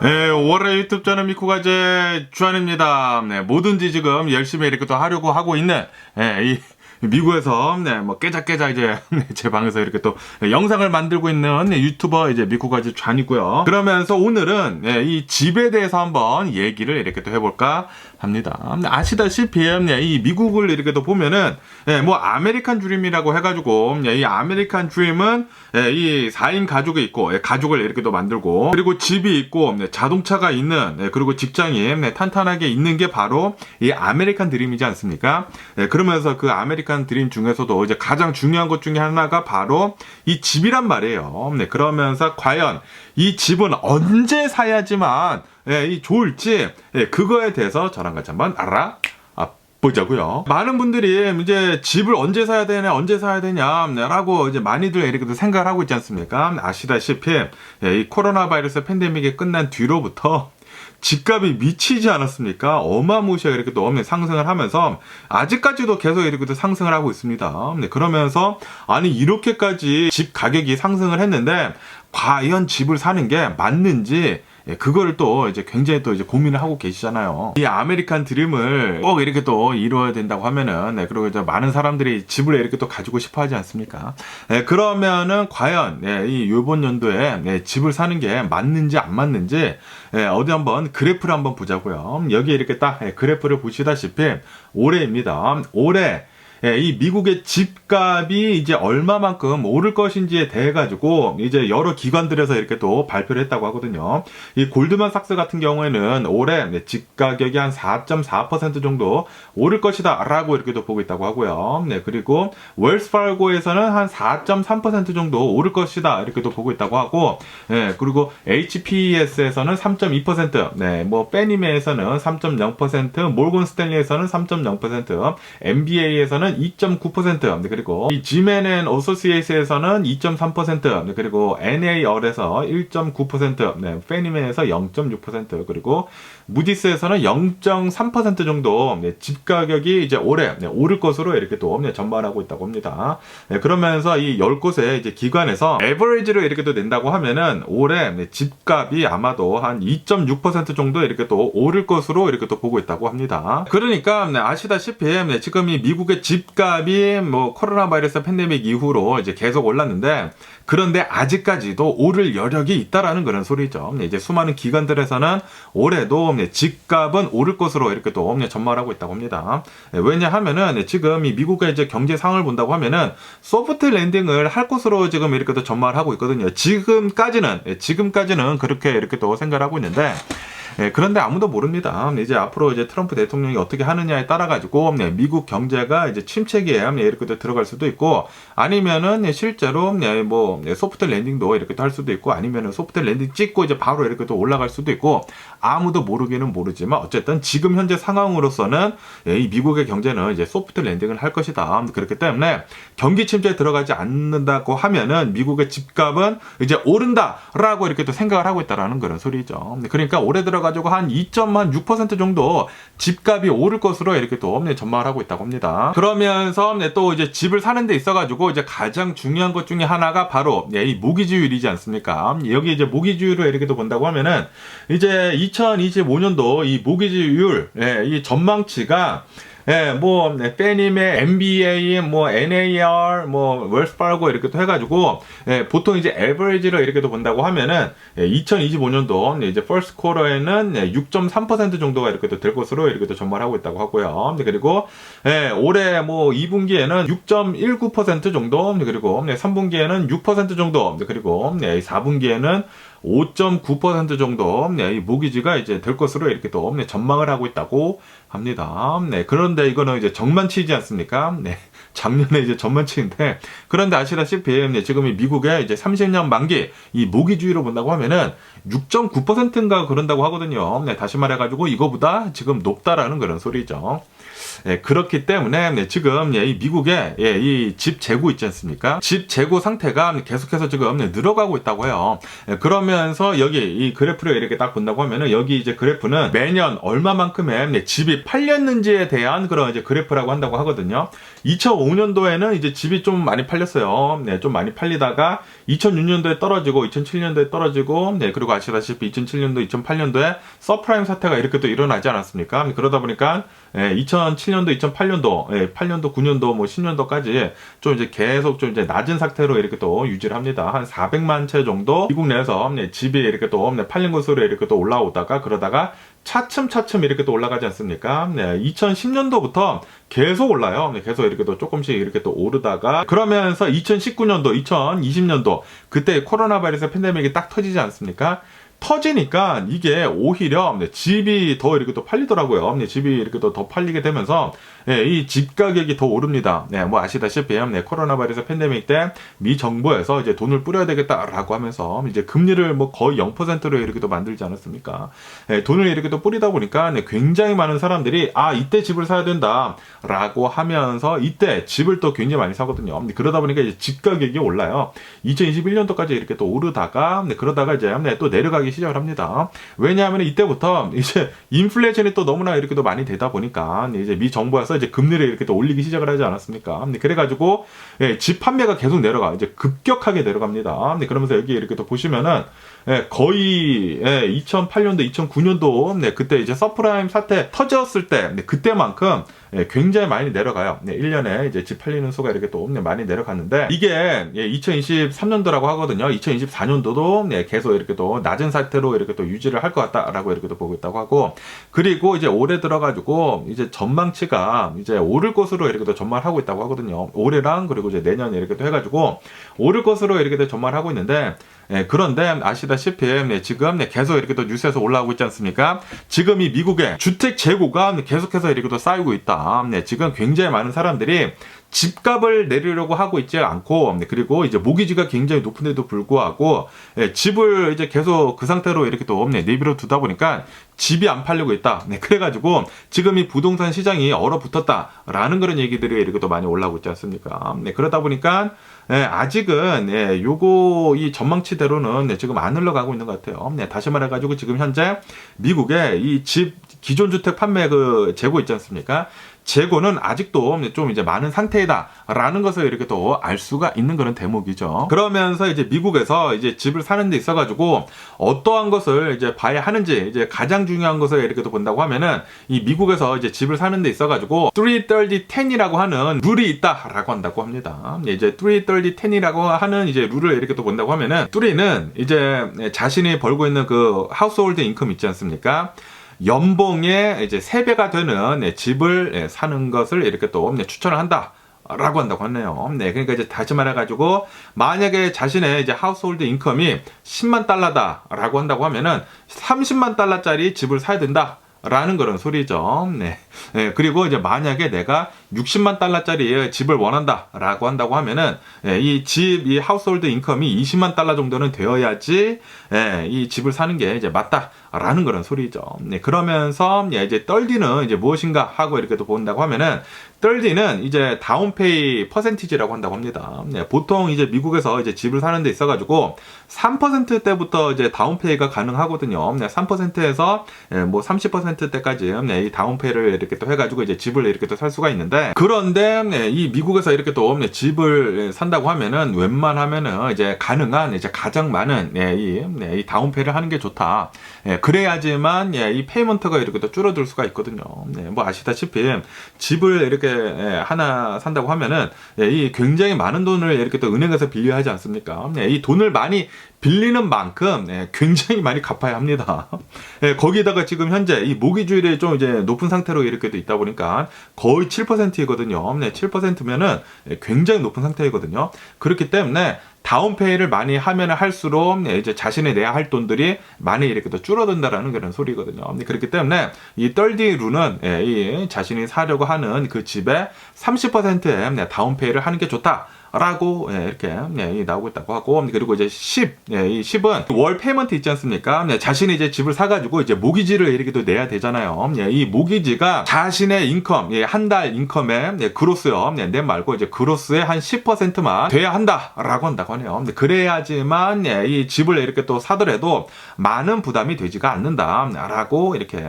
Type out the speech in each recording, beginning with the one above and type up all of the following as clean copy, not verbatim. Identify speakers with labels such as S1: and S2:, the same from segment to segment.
S1: 네, 5월의 유튜브 저는 미쿠가제 주한입니다. 네, 뭐든지 지금 열심히 이렇게 또 하려고 하고 있는, 이 미국에서, 뭐, 깨작깨작 이제, 제 방에서 이렇게 또 영상을 만들고 있는 유튜버 이제 미쿠가제 주한이고요. 그러면서 오늘은, 이 집에 대해서 한번 얘기를 이렇게 또 해볼까 합니다. 아시다시피, 이 미국을 이렇게 또 보면은, 뭐, 아메리칸 드림이라고 해가지고, 이 아메리칸 드림은, 이 4인 가족이 있고, 가족을 이렇게 또 만들고, 그리고 집이 있고, 자동차가 있는, 그리고 직장이 탄탄하게 있는 게 바로 이 아메리칸 드림이지 않습니까? 그러면서 그 아메리칸 드림 중에서도 이제 가장 중요한 것 중에 하나가 바로 이 집이란 말이에요. 그러면서 과연 이 집은 언제 사야지만 이 좋을지 그거에 대해서 저랑 같이 한번 보자고요. 많은 분들이 이제 집을 언제 사야 되냐라고 이제 많이들 이렇게 생각을 하고 있지 않습니까? 아시다시피 이 코로나 바이러스 팬데믹이 끝난 뒤로부터 집값이 미치지 않았습니까? 어마무시하게 이렇게 또 상승을 하면서 아직까지도 계속 이렇게 또 상승을 하고 있습니다. 그러면서 아니 이렇게까지 집 가격이 상승을 했는데 과연 집을 사는 게 맞는지 그거를 또 이제 굉장히 또 이제 고민을 하고 계시잖아요. 이 아메리칸 드림을 꼭 이렇게 또 이루어야 된다고 하면은, 그리고 이제 많은 사람들이 집을 이렇게 또 가지고 싶어 하지 않습니까? 그러면은 과연, 이 요번 연도에 집을 사는 게 맞는지 안 맞는지, 어디 한번 그래프를 한번 보자고요. 여기 이렇게 딱 그래프를 보시다시피 올해입니다. 올해 이 미국의 집값이 이제 얼마만큼 오를 것인지에 대해 가지고 이제 여러 기관들에서 이렇게 또 발표를 했다고 하거든요. 이 골드만삭스 같은 경우에는 올해 집 가격이 한 4.4% 정도 오를 것이다라고 이렇게 또 보고 있다고 하고요. 그리고 웰스파르고에서는 한 4.3% 정도 오를 것이다 이렇게 또 보고 있다고 하고, 그리고 HPS에서는 3.2%, 뭐 빼니메에서는 3.0%, 몰건 스탠리에서는 3.0%, MBA에서는 2.9%, 그리고 이 지맨 어소시에이트에서는 2.3%, 그리고 NAR에서 1.9%, 페니맨에서 0.6%, 그리고 무디스에서는 0.3% 정도 집 가격이 이제 올해 오를 것으로 이렇게 또 전망하고 있다고 합니다. 그러면서 이 10곳의 이제 기관에서 에버리지로 이렇게 또 낸다고 하면은 올해 집값이 아마도 한 2.6% 정도 이렇게 또 오를 것으로 이렇게 또 보고 있다고 합니다. 그러니까 아시다시피 지금 이 미국의 집값이 뭐 코로나 바이러스 팬데믹 이후로 이제 계속 올랐는데, 그런데 아직까지도 오를 여력이 있다라는 그런 소리죠. 이제 수많은 기관들에서는 올해도 집값은 오를 것으로 이렇게 또 전망하고 있다고 합니다. 왜냐하면은 지금 이 미국의 이제 경제 상황을 본다고 하면은 소프트 랜딩을 할 것으로 지금 이렇게 또 전망을 하고 있거든요. 지금까지는 그렇게 이렇게 또 생각을 하고 있는데, 그런데 아무도 모릅니다. 이제 앞으로 이제 트럼프 대통령이 어떻게 하느냐에 따라 가지고 미국 경제가 이제 침체기에 이렇게 또 들어갈 수도 있고, 아니면은 실제로 뭐 소프트 랜딩도 이렇게 또 할 수도 있고, 아니면은 소프트 랜딩 찍고 이제 바로 이렇게 또 올라갈 수도 있고, 아무도 모르기는 모르지만 어쨌든 지금 현재 상황으로서는 이 미국의 경제는 이제 소프트 랜딩을 할 것이다. 그렇기 때문에 경기 침체에 들어가지 않는다고 하면은 미국의 집값은 이제 오른다라고 이렇게 또 생각을 하고 있다라는 그런 소리죠. 그러니까 올해 가지고 한 2.6% 정도 집값이 오를 것으로 이렇게 또 전망을 하고 있다고 합니다. 그러면서 또 이제 집을 사는 데 있어 가지고 이제 가장 중요한 것 중에 하나가 바로 이 모기지율이지 않습니까? 여기 이제 모기지율을 이렇게 또 본다고 하면은 이제 2025년도 이 모기지율 이 전망치가 뭐 페니메, MBA, 뭐 NAR, 뭐 웰스파르고 이렇게 또 해가지고 보통 이제 에버리지로 이렇게 또 본다고 하면은 2025년도 이제 퍼스트 쿼터에는 6.3% 정도가 이렇게 또 될 것으로 이렇게 또 전망하고 있다고 하고요. 그리고 올해 뭐 2분기에는 6.19% 정도, 그리고 3분기에는 6% 정도, 그리고 4분기에는 5.9% 정도 이 모기지가 이제 될 것으로 이렇게 또 전망을 하고 있다고 합니다. 그런데 이거는 이제 전망치이지 않습니까? 작년에 이제 전망치인데, 그런데 아시다시피 지금 이 미국의 이제 30년 만기 이 모기지율로 본다고 하면은 6.9%인가 그런다고 하거든요. 다시 말해가지고 이거보다 지금 높다라는 그런 소리죠. 그렇기 때문에 지금 이 미국의 이 집 재고 있지 않습니까? 집 재고 상태가 계속해서 지금 늘어가고 있다고 해요. 그러면서 여기 이 그래프를 이렇게 딱 본다고 하면은 여기 이제 그래프는 매년 얼마만큼의 집이 팔렸는지에 대한 그런 이제 그래프라고 한다고 하거든요. 2005년도에는 이제 집이 좀 많이 팔렸어요. 좀 많이 팔리다가 2006년도에 떨어지고 2007년도에 떨어지고 그리고 아시다시피 2007년도, 2008년도에 서프라임 사태가 이렇게 또 일어나지 않았습니까? 그러다 보니까 2007년도, 2008년도, 8년도, 9년도, 뭐 10년도까지 좀 이제 계속 좀 이제 낮은 상태로 이렇게 또 유지를 합니다. 한 400만 채 정도 미국 내에서 집이 이렇게 또 팔린 것으로 이렇게 또 올라오다가 그러다가 차츰차츰 이렇게 또 올라가지 않습니까? 2010년도부터 계속 올라요. 계속 이렇게 또 조금씩 이렇게 또 오르다가 그러면서 2019년도, 2020년도 그때 코로나 바이러스 팬데믹이 딱 터지지 않습니까? 터지니까 이게 오히려 집이 더 이렇게 또 팔리더라고요. 집이 이렇게 또 더 팔리게 되면서 이 집 가격이 더 오릅니다. 뭐 아시다시피 코로나 바이러스 팬데믹 때 미 정부에서 이제 돈을 뿌려야 되겠다라고 하면서 이제 금리를 뭐 거의 0%로 이렇게 또 만들지 않았습니까? 돈을 이렇게 또 뿌리다 보니까 굉장히 많은 사람들이 이때 집을 사야 된다라고 하면서 이때 집을 또 굉장히 많이 사거든요. 그러다 보니까 이제 집 가격이 올라요. 2021년도까지 이렇게 또 오르다가 그러다가 이제 또 내려가기 시작을 합니다. 왜냐하면 이때부터 이제 인플레이션이 또 너무나 이렇게 또 많이 되다 보니까 이제 미 정부에서 이제 금리를 이렇게 또 올리기 시작을 하지 않았습니까? 그래가지고 집 판매가 계속 내려가 이제 급격하게 내려갑니다. 그러면서 여기 이렇게 또 보시면은 거의 2008년도, 2009년도 그때 이제 서프라임 사태 터졌을 때 그때만큼 굉장히 많이 내려가요. 1년에 이제 집 팔리는 수가 이렇게 또 많이 내려갔는데 이게 2023년도라고 하거든요. 2024년도도 계속 이렇게 또 낮은 상태로 이렇게 또 유지를 할 것 같다라고 이렇게 또 보고 있다고 하고 그리고 이제 올해 들어가지고 이제 전망치가 이제 오를 것으로 이렇게 또 전망을 하고 있다고 하거든요. 올해랑 그리고 이제 내년 이렇게 또 해가지고 오를 것으로 이렇게 또 전망을 하고 있는데 그런데 아시다시피 지금 계속 이렇게 또 뉴스에서 올라오고 있지 않습니까? 지금 이 미국의 주택 재고가 계속해서 이렇게 또 쌓이고 있다. 지금 굉장히 많은 사람들이 집값을 내리려고 하고 있지 않고 그리고 이제 모기지가 굉장히 높은데도 불구하고 집을 이제 계속 그 상태로 이렇게 또 내버려 두다 보니까 집이 안 팔리고 있다. 그래가지고 지금 이 부동산 시장이 얼어붙었다라는 그런 얘기들이 이렇게 또 많이 올라오고 있지 않습니까? 그러다 보니까 아직은 요거 이 전망치대로는 지금 안 흘러가고 있는 것 같아요. 다시 말해가지고 지금 현재 미국의 이 집 기존 주택 판매 그 재고 있지 않습니까? 재고는 아직도 좀 이제 많은 상태이다라는 것을 이렇게 또 알 수가 있는 그런 대목이죠. 그러면서 이제 미국에서 이제 집을 사는 데 있어가지고 어떠한 것을 이제 봐야 하는지 이제 가장 중요한 것을 이렇게 또 본다고 하면은 이 미국에서 이제 집을 사는 데 있어가지고 330-10이라고 하는 룰이 있다라고 한다고 합니다. 이제 330-10이라고 하는 이제 룰을 이렇게 또 본다고 하면은 3는 이제 자신이 벌고 있는 그 하우스홀드 인컴 있지 않습니까? 연봉의 이제 3배가 되는 집을 사는 것을 이렇게 또 추천을 한다. 라고 한다고 하네요. 그러니까 이제 다시 말해가지고, 만약에 자신의 이제 하우스홀드 인컴이 10만 달러다라고 한다고 하면은 30만 달러짜리 집을 사야 된다. 라는 그런 소리죠. 그리고 이제 만약에 내가 60만 달러짜리 집을 원한다라고 한다고 하면은 이 하우스홀드 인컴이 20만 달러 정도는 되어야지 이 집을 사는 게 이제 맞다라는 그런 소리죠. 그러면서 이제 30는 이제 무엇인가 하고 이렇게 또 본다고 하면은 30는 이제 다운페이 퍼센티지라고 한다고 합니다. 보통 이제 미국에서 이제 집을 사는 데 있어가지고 3%대부터 이제 다운페이가 가능하거든요. 3%에서 뭐 30%대까지 이 다운페이를 이렇게 또 해가지고 이제 집을 이렇게 또 살 수가 있는데, 그런데 이 미국에서 이렇게 또 집을 산다고 하면은 웬만하면은 이제 가능한 이제 가장 많은 이 다운페이를 하는 게 좋다. 그래야지만 이 페이먼트가 이렇게 또 줄어들 수가 있거든요. 뭐 아시다시피 집을 이렇게 하나 산다고 하면은 이 굉장히 많은 돈을 이렇게 또 은행에서 빌려야 하지 않습니까? 이 돈을 많이 빌리는 만큼 굉장히 많이 갚아야 합니다. 거기다가 지금 현재 이 모기주율이 좀 이제 높은 상태로 이렇게 돼 있다 보니까 거의 7%이거든요. 7%면은 굉장히 높은 상태이거든요. 그렇기 때문에 다운페이를 많이 하면 할수록 이제 자신이 내야 할 돈들이 많이 이렇게 또 줄어든다라는 그런 소리거든요. 그렇기 때문에 이 30룰은 이 자신이 사려고 하는 그 집에 30%의 다운페이를 하는 게 좋다. 라고 이렇게 나오고 있다고 하고, 그리고 이제 10, 이 10은 월 페이먼트 있지 않습니까? 자신이 이제 집을 사가지고 이제 모기지를 이렇게 또 내야 되잖아요. 이 모기지가 자신의 인컴, 한 달 인컴의 그로스요. 내 말고 이제 그로스의 한 10%만 돼야 한다라고 한다고 하네요. 그래야지만 이 집을 이렇게 또 사더라도 많은 부담이 되지가 않는다라고 이렇게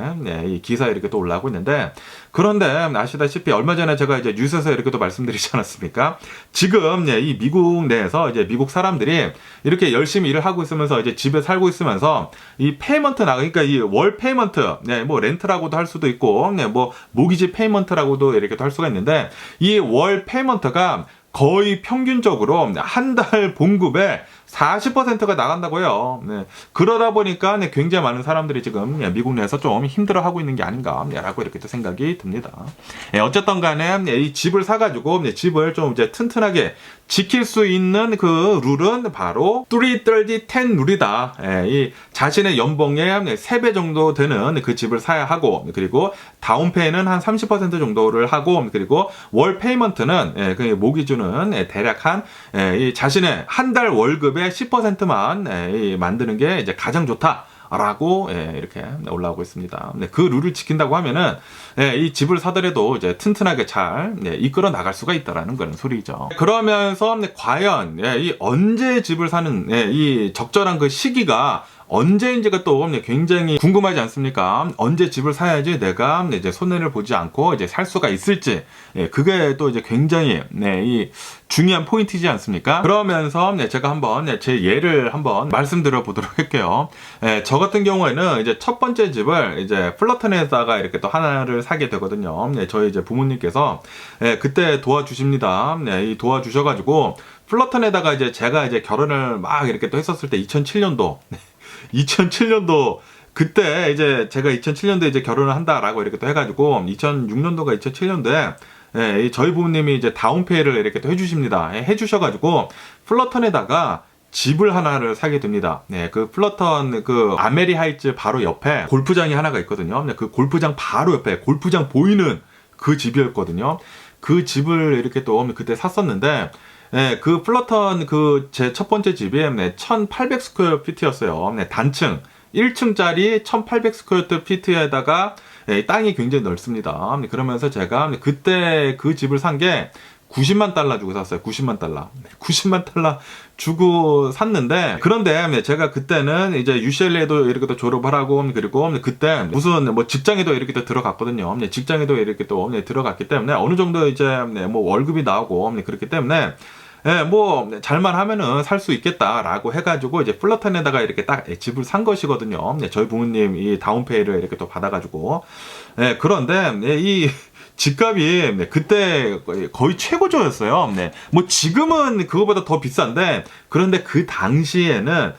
S1: 이 기사에 이렇게 또 올라오고 있는데, 그런데 아시다시피 얼마 전에 제가 이제 뉴스에서 이렇게 또 말씀드리지 않았습니까? 지금 이 미국 내에서 이제 미국 사람들이 이렇게 열심히 일을 하고 있으면서 이제 집에 살고 있으면서 이 페이먼트 그러니까 이 월 페이먼트, 뭐 렌트라고도 할 수도 있고, 뭐 모기지 페이먼트라고도 이렇게 할 수가 있는데, 이 월 페이먼트가 거의 평균적으로 한 달 봉급의 40%가 나간다고요. 그러다 보니까 굉장히 많은 사람들이 지금 미국 내에서 좀 힘들어하고 있는 게 아닌가라고 이렇게 또 생각이 듭니다. 어쨌든 간에 이 집을 사가지고 집을 좀 이제 튼튼하게 지킬 수 있는 그 룰은 바로 3-30-10 룰이다. 이 자신의 연봉의 3배 정도 되는 그 집을 사야 하고, 그리고 다운페이는 한 30% 정도를 하고, 그리고 월 페이먼트는 그 모기주는 대략 한 이 자신의 한 달 월급의 10%만 만드는 게 이제 가장 좋다라고 이렇게 올라오고 있습니다. 그 룰을 지킨다고 하면은 이 집을 사더라도 이제 튼튼하게 잘 이끌어 나갈 수가 있다라는 그런 소리죠. 그러면서 과연 이 언제 집을 사는 이 적절한 그 시기가 언제인지가 또 굉장히 궁금하지 않습니까? 언제 집을 사야지 내가 이제 손해를 보지 않고 이제 살 수가 있을지, 그게 또 이제 굉장히 이 중요한 포인트이지 않습니까? 그러면서 제가 한번 제 예를 한번 말씀드려 보도록 할게요. 저 같은 경우에는 이제 첫 번째 집을 이제 플러턴에다가 이렇게 또 하나를 사게 되거든요. 저희 이제 부모님께서 그때 도와주십니다. 이 도와주셔가지고 플러턴에다가 이제 제가 이제 결혼을 막 이렇게 또 했었을 때 2007년도 그때 이제 제가 2007년도에 이제 결혼을 한다라고 이렇게 또 해가지고 2006년도가 2007년도에 저희 부모님이 이제 다운페이를 이렇게 또 해주십니다. 해주셔가지고 플러턴에다가 집을 하나를 사게 됩니다. 그 플러턴 그 아메리 하이츠 바로 옆에 골프장이 하나가 있거든요. 그 골프장 바로 옆에 골프장 보이는 그 집이었거든요. 그 집을 이렇게 또 그때 샀었는데, 그 플러턴 그 제 첫 번째 집이 1800 스퀘어 피트였어요. 단층 1층짜리 1800 스퀘어 피트에다가 땅이 굉장히 넓습니다. 그러면서 제가 그때 그 집을 산 게 90만 달러 주고 샀어요. 90만 달러. 90만 달러 주고 샀는데, 그런데 제가 그때는 이제 UCLA에도 이렇게 또 졸업을 하고, 그리고 그때 무슨 뭐 직장에도 이렇게 또 들어갔거든요. 직장에도 이렇게 또 들어갔기 때문에 어느 정도 이제 뭐 월급이 나오고 그렇기 때문에 뭐 잘만 하면은 살 수 있겠다라고 해가지고 이제 플러턴에다가 이렇게 딱 집을 산 것이거든요. 저희 부모님 이 다운페이를 이렇게 또 받아가지고. 그런데 이 집값이 그때 거의 최고조였어요. 뭐 지금은 그거보다 더 비싼데, 그런데 그 당시에는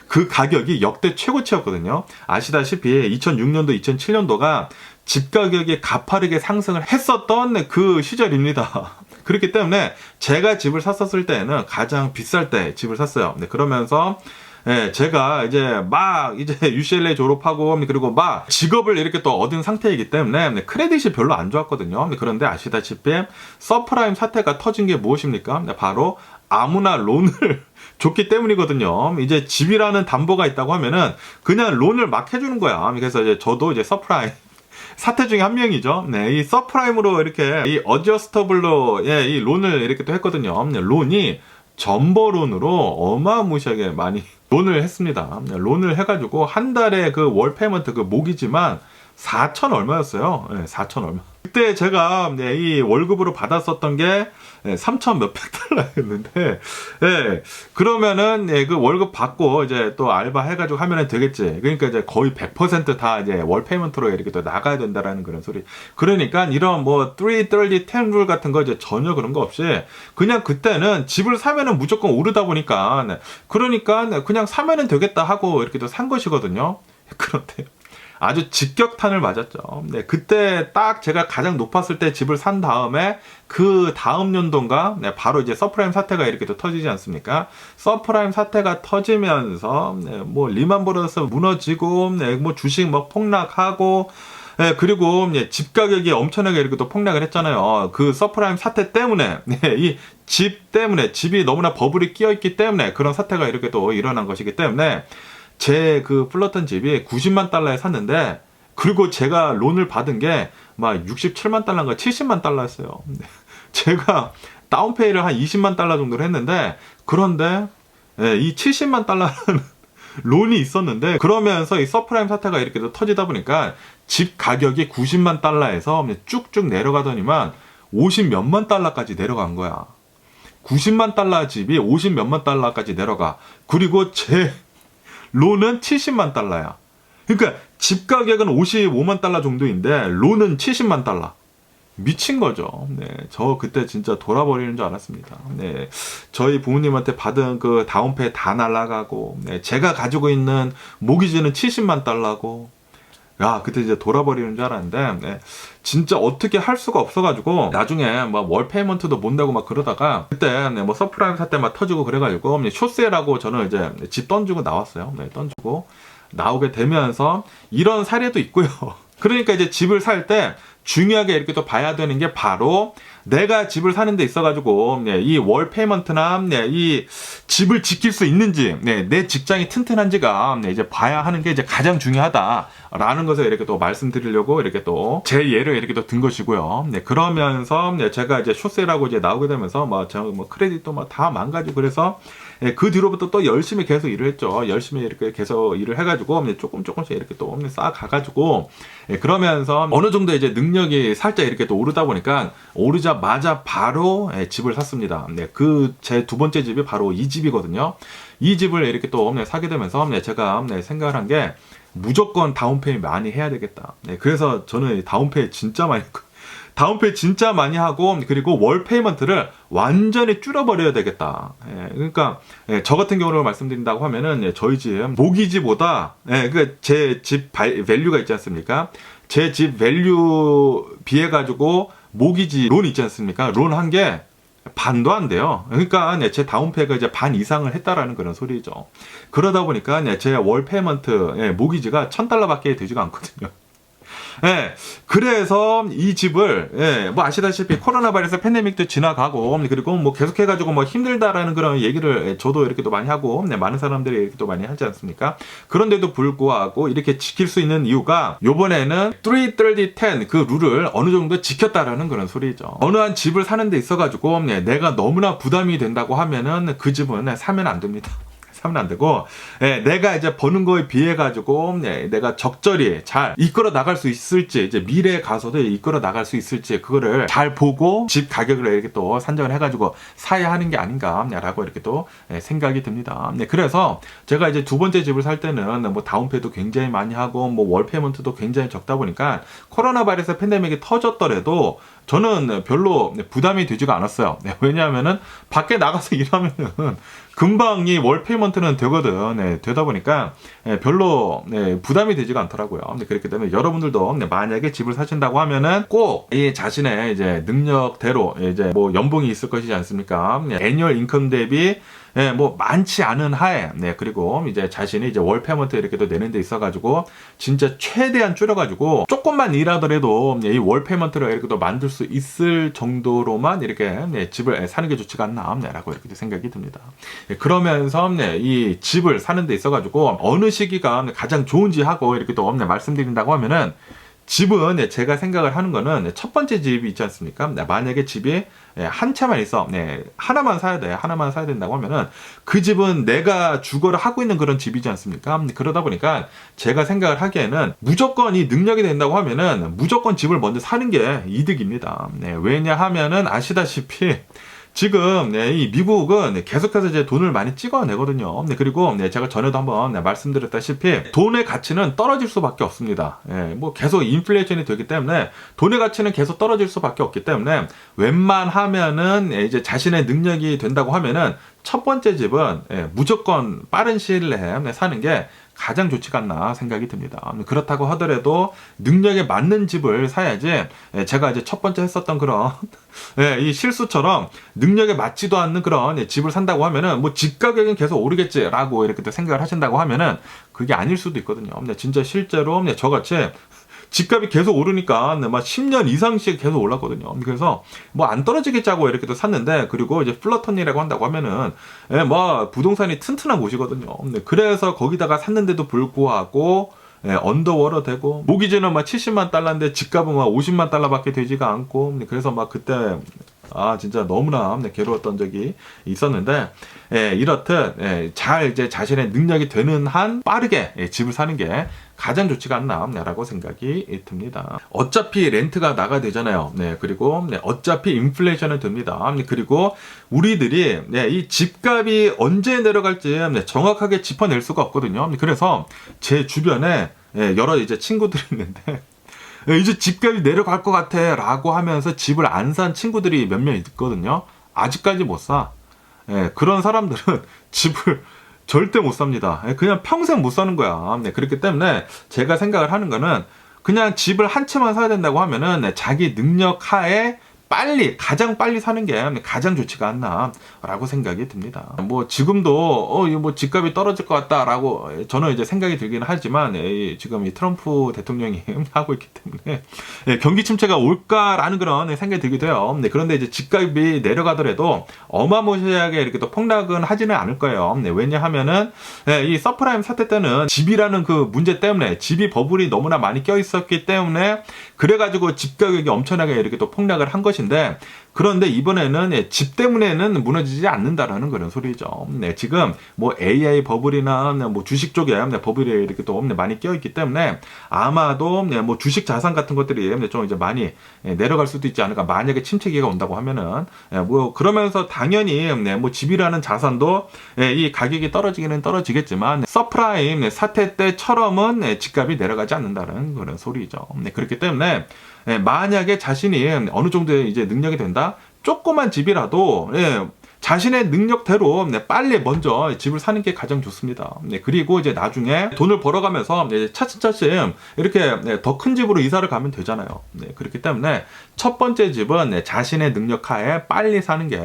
S1: 그 가격이 역대 최고치였거든요. 아시다시피 2006년도, 2007년도가 집 가격이 가파르게 상승을 했었던 그 시절입니다. 그렇기 때문에 제가 집을 샀었을 때는 가장 비쌀 때 집을 샀어요. 그러면서 제가 이제 UCLA 졸업하고, 그리고 막 직업을 이렇게 또 얻은 상태이기 때문에 크레딧이 별로 안 좋았거든요. 그런데 아시다시피 서프라임 사태가 터진 게 무엇입니까? 바로 아무나 론을 줬기 때문이거든요. 이제 집이라는 담보가 있다고 하면은 그냥 론을 막 해주는 거야. 그래서 이제 저도 이제 서프라임 사태 중에 한 명이죠. 이 서프라임으로 이렇게 이 어저스터블로 이 론을 이렇게 또 했거든요. 론이 점버론으로 어마무시하게 많이 론을 했습니다. 론을 해가지고 한 달에 그 월 페이먼트 그 모기지만 4천 얼마였어요. 4천 얼마. 그때 제가 이 월급으로 받았었던 게 3천 몇백 달러였는데, 그러면은 그 월급 받고 이제 또 알바 해가지고 하면은 되겠지. 그러니까 이제 거의 100% 다 이제 월 페이먼트로 이렇게 또 나가야 된다라는 그런 소리. 그러니까 이런 뭐 3-30-10 룰 같은 거 이제 전혀 그런 거 없이 그냥 그때는 집을 사면은 무조건 오르다 보니까 그러니까 그냥 사면은 되겠다 하고 이렇게 또 산 것이거든요. 그런데 아주 직격탄을 맞았죠. 그때 딱 제가 가장 높았을 때 집을 산 다음에 그 다음 연도인가 바로 이제 서프라임 사태가 이렇게 또 터지지 않습니까? 서프라임 사태가 터지면서 뭐 리만 브러더스 무너지고 뭐 주식 뭐 폭락하고 예, 그리고 집 가격이 엄청나게 이렇게 또 폭락을 했잖아요. 그 서프라임 사태 때문에, 이 집 때문에, 집이 너무나 버블이 끼어 있기 때문에 그런 사태가 이렇게 또 일어난 것이기 때문에 제 그 플러튼 집이 90만 달러에 샀는데, 그리고 제가 론을 받은 게 막 67만 달러인가 70만 달러였어요. 제가 다운페이를 한 20만 달러 정도를 했는데, 그런데 이 70만 달러는 론이 있었는데, 그러면서 이 서프라임 사태가 이렇게 또 터지다 보니까 집 가격이 90만 달러에서 쭉쭉 내려가더니만 50 몇만 달러까지 내려간 거야. 90만 달러 집이 50 몇만 달러까지 내려가. 그리고 제 론은 70만 달러야. 그러니까 집 가격은 55만 달러 정도인데 론은 70만 달러. 미친 거죠. 네, 저 그때 진짜 돌아버리는 줄 알았습니다. 네, 저희 부모님한테 받은 그 다운페이 다 날라가고, 네, 제가 가지고 있는 모기지는 70만 달러고, 야, 그때 이제 돌아버리는 줄 알았는데, 네, 진짜 어떻게 할 수가 없어가지고, 나중에 뭐 월 페이먼트도 못 내고 막 그러다가, 그때 네, 뭐 서프라임 사태 막 터지고 그래가지고, 쇼세라고 저는 이제 집 던지고 나왔어요. 네, 던지고 나오게 되면서 이런 사례도 있고요. 그러니까 이제 집을 살 때 중요하게 이렇게 또 봐야 되는 게 바로 내가 집을 사는 데 있어가지고 이 월 페이먼트나 이 집을 지킬 수 있는지, 내 직장이 튼튼한지가 이제 봐야 하는 게 이제 가장 중요하다라는 것을 이렇게 또 말씀드리려고 이렇게 또 제 예를 이렇게 또 든 것이고요. 그러면서 제가 이제 쇼세라고 이제 나오게 되면서 뭐 크레딧도 막 다 망가지고, 그래서 그 뒤로부터 또 열심히 계속 일을 했죠. 열심히 이렇게 계속 일을 해가지고 조금씩 이렇게 또 쌓아가가지고, 그러면서 어느 정도 이제 능력이 살짝 이렇게 또 오르다 보니까 오르자마자 바로 집을 샀습니다. 그 제 두 번째 집이 바로 이 집이거든요. 이 집을 이렇게 또 사게 되면서 제가 생각을 한 게 무조건 다운페이 많이 해야 되겠다. 그래서 저는 다운페이 진짜 많이 하고, 그리고 월 페이먼트를 완전히 줄여버려야 되겠다. 그러니까 저 같은 경우를 말씀드린다고 하면은 저희 집 모기지보다 그 제 집 밸류가 있지 않습니까? 제 집 밸류 비해 가지고 모기지 론 있지 않습니까? 론 한 게 반도 안 돼요. 그러니까 제 다운페이가 이제 반 이상을 했다라는 그런 소리죠. 그러다 보니까 제 월 페이먼트 모기지가 $1,000밖에 되지가 않거든요. 그래서 이 집을, 뭐 아시다시피 코로나 바이러스 팬데믹도 지나가고, 그리고 뭐 계속해가지고 뭐 힘들다라는 그런 얘기를 저도 이렇게 또 많이 하고, 많은 사람들이 이렇게 또 많이 하지 않습니까? 그런데도 불구하고 이렇게 지킬 수 있는 이유가 요번에는 330-10 그 룰을 어느 정도 지켰다라는 그런 소리죠. 어느 한 집을 사는 데 있어가지고 내가 너무나 부담이 된다고 하면은 그 집은 사면 안 됩니다. 사면 안 되고, 내가 이제 버는 거에 비해 가지고 내가 적절히 잘 이끌어 나갈 수 있을지, 이제 미래에 가서도 이끌어 나갈 수 있을지 그거를 잘 보고 집 가격을 이렇게 또 산정을 해가지고 사야 하는 게 아닌가라고 이렇게 또 생각이 듭니다. 그래서 제가 이제 두 번째 집을 살 때는 뭐 다운페이도 굉장히 많이 하고 뭐 월 페이먼트도 굉장히 적다 보니까 코로나 바이러스 팬데믹이 터졌더라도 저는 별로 부담이 되지가 않았어요. 왜냐하면은 밖에 나가서 일하면은 금방 이 월 페이먼트는 되거든. 되다 보니까 별로 부담이 되지가 않더라고요. 그렇기 때문에 여러분들도 만약에 집을 사신다고 하면은 꼭 이 자신의 이제 능력대로 이제 뭐 연봉이 있을 것이지 않습니까? 애니얼 인컴 대비 뭐 많지 않은 하에, 그리고 이제 자신이 이제 월 페이먼트 이렇게 또 내는 데 있어가지고 진짜 최대한 줄여가지고 조금만 일하더라도 이 월 페이먼트를 이렇게 또 만들 수 있을 정도로만 이렇게 집을 사는 게 좋지가 않나라고 이렇게 생각이 듭니다. 그러면서 이 집을 사는 데 있어가지고 어느 시기가 가장 좋은지 하고 이렇게 또 말씀드린다고 하면은, 집은 제가 생각을 하는 거는 첫 번째 집이 있지 않습니까? 만약에 집이 한 채만 있어, 하나만 사야 돼, 하나만 사야 된다고 하면은 그 집은 내가 주거를 하고 있는 그런 집이지 않습니까? 그러다 보니까 제가 생각을 하기에는 무조건 이 능력이 된다고 하면은 무조건 집을 먼저 사는 게 이득입니다. 왜냐하면은 아시다시피 지금 이 미국은 계속해서 이제 돈을 많이 찍어내거든요. 그리고 제가 전에도 한번 말씀드렸다시피 돈의 가치는 떨어질 수밖에 없습니다. 뭐 계속 인플레이션이 되기 때문에 돈의 가치는 계속 떨어질 수밖에 없기 때문에 웬만하면은 이제 자신의 능력이 된다고 하면은 첫 번째 집은 무조건 빠른 시일 내에 사는 게 가장 좋지가 않나 생각이 듭니다. 그렇다고 하더라도 능력에 맞는 집을 사야지, 제가 이제 첫 번째 했었던 그런 이 실수처럼 능력에 맞지도 않는 그런 집을 산다고 하면은 뭐 집 가격은 계속 오르겠지라고 이렇게 또 생각을 하신다고 하면은 그게 아닐 수도 있거든요. 진짜 실제로 저같이 집값이 계속 오르니까 막 10년 이상씩 계속 올랐거든요. 그래서 뭐 안 떨어지겠자고 이렇게 또 샀는데, 그리고 이제 플러턴이라고 한다고 하면은 뭐 부동산이 튼튼한 곳이거든요. 그래서 거기다가 샀는데도 불구하고 언더워러 되고, 모기지는 막 70만 달러인데 집값은 막 50만 달러밖에 되지가 않고, 그래서 막 그때 진짜 너무나 괴로웠던 적이 있었는데, 이렇듯 잘 이제 자신의 능력이 되는 한 빠르게 집을 사는 게 가장 좋지가 않나라고 생각이 듭니다. 어차피 렌트가 나가야 되잖아요. 그리고 어차피 인플레이션은 됩니다. 그리고 우리들이 이 집값이 언제 내려갈지 정확하게 짚어낼 수가 없거든요. 그래서 제 주변에 여러 이제 친구들이 있는데, 이제 집값이 내려갈 것 같아 라고 하면서 집을 안 산 친구들이 몇 명 있거든요. 아직까지 못 사. 그런 사람들은 집을 절대 못 삽니다. 그냥 평생 못 사는 거야. 그렇기 때문에 제가 생각을 하는 거는, 그냥 집을 한 채만 사야 된다고 하면은 자기 능력 하에 가장 빨리 사는 게 가장 좋지가 않나라고 생각이 듭니다. 뭐 지금도 뭐 집값이 떨어질 것 같다라고 저는 이제 생각이 들기는 하지만, 지금 이 트럼프 대통령이 하고 있기 때문에 경기 침체가 올까라는 그런 생각이 들기도 해요. 그런데 이제 집값이 내려가더라도 어마무시하게 이렇게 또 폭락은 하지는 않을 거예요. 왜냐하면은 이 서프라임 사태 때는 집이라는 그 문제 때문에, 집이 버블이 너무나 많이 껴 있었기 때문에 그래가지고 집 가격이 엄청나게 이렇게 또 폭락을 한 것인데, 그런데 이번에는 집 때문에는 무너지지 않는다라는 그런 소리죠. 지금 뭐 AI 버블이나 뭐 주식 쪽에 버블이 이렇게 또 많이 껴있기 때문에 아마도 뭐 주식 자산 같은 것들이 좀 이제 많이 내려갈 수도 있지 않을까. 만약에 침체기가 온다고 하면은 뭐 그러면서 당연히 뭐 집이라는 자산도 이 가격이 떨어지기는 떨어지겠지만, 서프라임 사태 때처럼은 집값이 내려가지 않는다는 그런 소리죠. 그렇기 때문에 만약에 자신이 어느 정도의 이제 능력이 된다, 조그만 집이라도 자신의 능력대로 빨리 먼저 집을 사는 게 가장 좋습니다. 그리고 이제 나중에 돈을 벌어가면서 차츰차츰 이렇게 더 큰 집으로 이사를 가면 되잖아요. 그렇기 때문에 첫 번째 집은 자신의 능력 하에 빨리 사는 게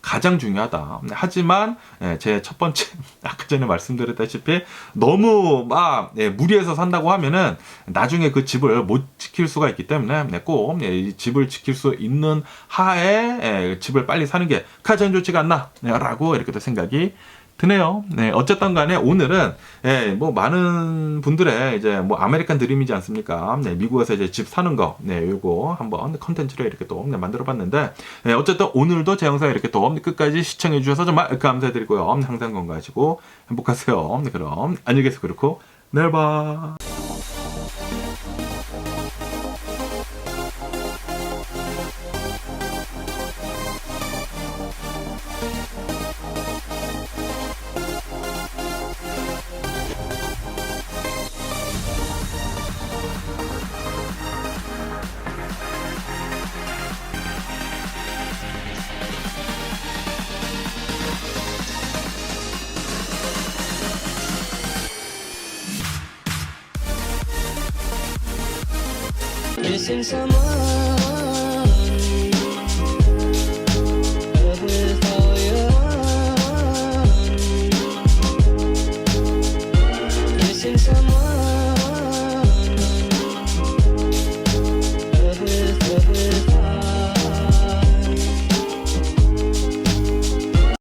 S1: 가장 중요하다. 하지만 제 첫 번째, 아까 전에 말씀드렸다시피 너무 막 무리해서 산다고 하면은 나중에 그 집을 못 지킬 수가 있기 때문에 꼭 이 집을 지킬 수 있는 하에 집을 빨리 사는 게 가장 좋지가 않나라고 이렇게 또 생각이 드네요. 어쨌든 간에 오늘은 뭐 많은 분들의 이제 뭐 아메리칸 드림이지 않습니까? 미국에서 이제 집 사는 거, 요거 한번 컨텐츠를 이렇게 또 만들어 봤는데, 어쨌든 오늘도 제 영상 이렇게 또 끝까지 시청해 주셔서 정말 감사드리고요. 항상 건강하시고 행복하세요. 그럼 안녕히 계세요. 그렇고 내일 봐.
S2: Missing someone with all your own. Missing someone.